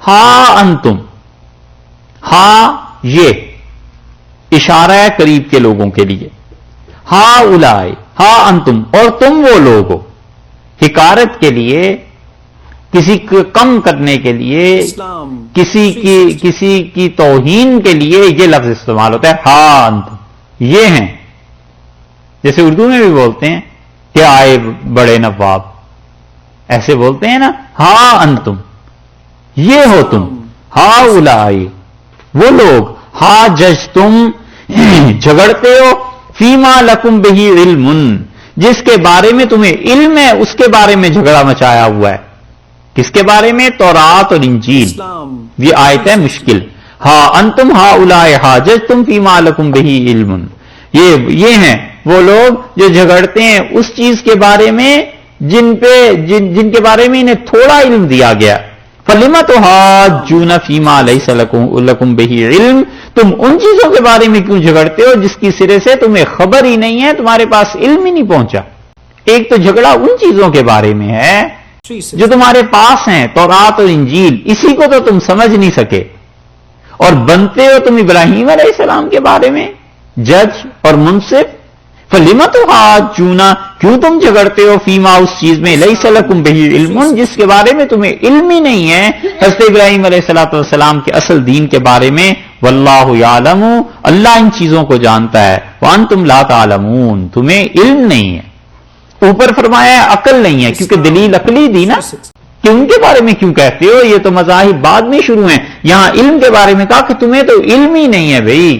ہا انتم، ہا یہ اشارہ ہے قریب کے لوگوں کے لیے، ہا اولائے، ہا انتم اور تم وہ لوگ ہو، حکارت کے لیے، کسی کو کم کرنے کے لیے، کسی کی توہین کے لیے یہ لفظ استعمال ہوتا ہے، ہا انتم یہ ہیں. جیسے اردو میں بھی بولتے ہیں کہ آئے بڑے نواب، ایسے بولتے ہیں نا، ہا انتم یہ ہو تم، ہا اولائے وہ لوگ، ہا جج تم جھگڑتے ہو، فیما لکم بہی علم جس کے بارے میں تمہیں علم ہے اس کے بارے میں جھگڑا مچایا ہوا ہے. کس کے بارے میں؟ تورات اور انجیل. یہ آیت ہے مشکل. ہا انتم ہا اولائے ہا جج تم فیما لکم بہی علم، یہ ہیں وہ لوگ جو جھگڑتے ہیں اس چیز کے بارے میں جن کے بارے میں انہیں تھوڑا علم دیا گیا. فَلِمَ تُحَاجُّونَ فِيمَا لَيْسَ لَكُمْ بِهِ علم، تم ان چیزوں کے بارے میں کیوں جھگڑتے ہو جس کی سرے سے تمہیں خبر ہی نہیں ہے، تمہارے پاس علم ہی نہیں پہنچا. ایک تو جھگڑا ان چیزوں کے بارے میں ہے جو تمہارے پاس ہیں، تورات اور انجیل، اسی کو تو تم سمجھ نہیں سکے، اور بنتے ہو تم ابراہیم علیہ السلام کے بارے میں جج اور منصف. فَلِمَ تُحَاجُّونَ کیوں تم جھگڑتے ہو فیما اس چیز میں لَيْسَ لَكُمْ بِهِ علم جس کے بارے میں تمہیں علم ہی نہیں ہے، حضرت ابراہیم علیہ السلام کے اصل دین کے بارے میں. وَاللَّهُ يَعْلَمُ اللہ ان چیزوں کو جانتا ہے، وَأَنْتُمْ لَا تَعْلَمُونَ تمہیں علم نہیں ہے. اوپر فرمایا ہے عقل نہیں ہے، کیونکہ دلیل عقلی دی نا کہ ان کے بارے میں کیوں کہتے ہو، یہ تو مذاہب بعد میں شروع ہیں. یہاں علم کے بارے میں کہا کہ تمہیں تو علم ہی نہیں ہے بھائی،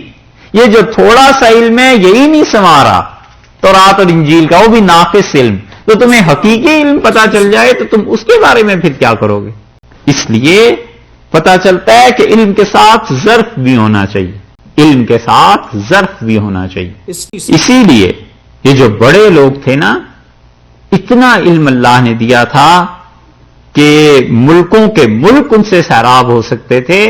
یہ جو تھوڑا سا علم ہے یہی نہیں سنوارا تورات اور انجیل کا، وہ بھی ناقص علم. تو تمہیں حقیقی علم پتا چل جائے تو تم اس کے بارے میں پھر کیا کرو گے؟ اس لیے پتا چلتا ہے کہ علم کے ساتھ ظرف بھی ہونا چاہیے، علم کے ساتھ ظرف بھی ہونا چاہیے. اسی لیے یہ جو بڑے لوگ تھے نا، اتنا علم اللہ نے دیا تھا کہ ملکوں کے ملک ان سے سیراب ہو سکتے تھے،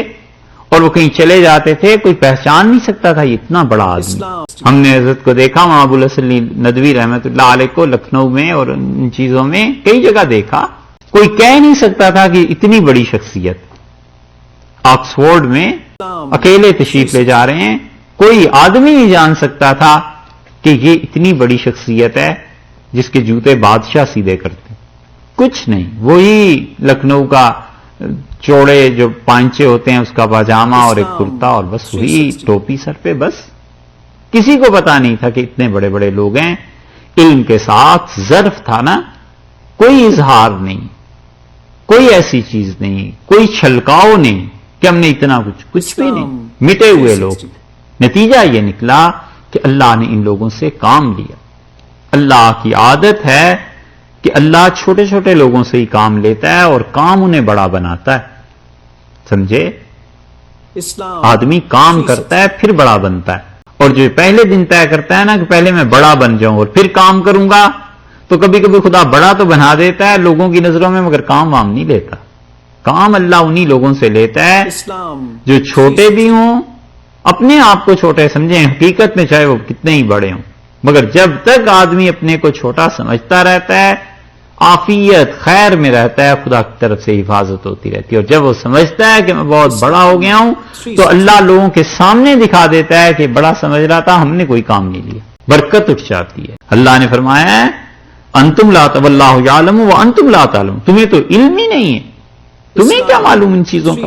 اور وہ کہیں چلے جاتے تھے کوئی پہچان نہیں سکتا تھا یہ اتنا بڑا آدمی. ہم نے حضرت کو دیکھا وہاں ابو الحسن ندوی رحمۃ اللہ علیہ کو لکھنؤ میں اور ان چیزوں میں کئی جگہ دیکھا، کوئی کہہ نہیں سکتا تھا کہ اتنی بڑی شخصیت. آکسفورڈ میں اکیلے تشریف لے جا رہے ہیں، کوئی آدمی نہیں جان سکتا تھا کہ یہ اتنی بڑی شخصیت ہے جس کے جوتے بادشاہ سیدھے کرتے. کچھ نہیں، وہی لکھنؤ کا چوڑے جو پانچے ہوتے ہیں اس کا پاجامہ اور ایک کرتا، اور بس وہی ٹوپی سر پہ. بس کسی کو پتا نہیں تھا کہ اتنے بڑے بڑے لوگ ہیں. علم کے ساتھ ظرف تھا نا، کوئی اظہار نہیں، کوئی ایسی چیز نہیں، کوئی چھلکاؤ نہیں کہ ہم نے اتنا کچھ بھی نہیں، مٹے ہوئے لوگ. نتیجہ یہ نکلا کہ اللہ نے ان لوگوں سے کام لیا. اللہ کی عادت ہے کہ اللہ چھوٹے چھوٹے لوگوں سے ہی کام لیتا ہے اور کام انہیں بڑا بناتا ہے. سمجھے؟ آدمی کام کرتا ہے پھر بڑا بنتا ہے، اور جو پہلے دن طے کرتا ہے نا کہ پہلے میں بڑا بن جاؤں اور پھر کام کروں گا، تو کبھی کبھی خدا بڑا تو بنا دیتا ہے لوگوں کی نظروں میں، مگر کام وام نہیں لیتا. کام اللہ انہی لوگوں سے لیتا ہے جو چھوٹے بھی ہوں، اپنے آپ کو چھوٹے سمجھیں، حقیقت میں چاہے وہ کتنے ہی بڑے ہوں، مگر جب تک آدمی اپنے کو چھوٹا سمجھتا رہتا ہے، عافیت خیر میں رہتا ہے، خدا کی طرف سے حفاظت ہوتی رہتی ہے. اور جب وہ سمجھتا ہے کہ میں بہت بڑا ہو گیا ہوں تو اللہ لوگوں کے سامنے دکھا دیتا ہے کہ بڑا سمجھ رہا تھا، ہم نے کوئی کام نہیں لیا. برکت اٹھ جاتی ہے. اللہ نے فرمایا ہے انتم لا واللہ یعلم وانتم لا تعلمون، تمہیں تو علم ہی نہیں ہے، تمہیں کیا معلوم ان چیزوں کا.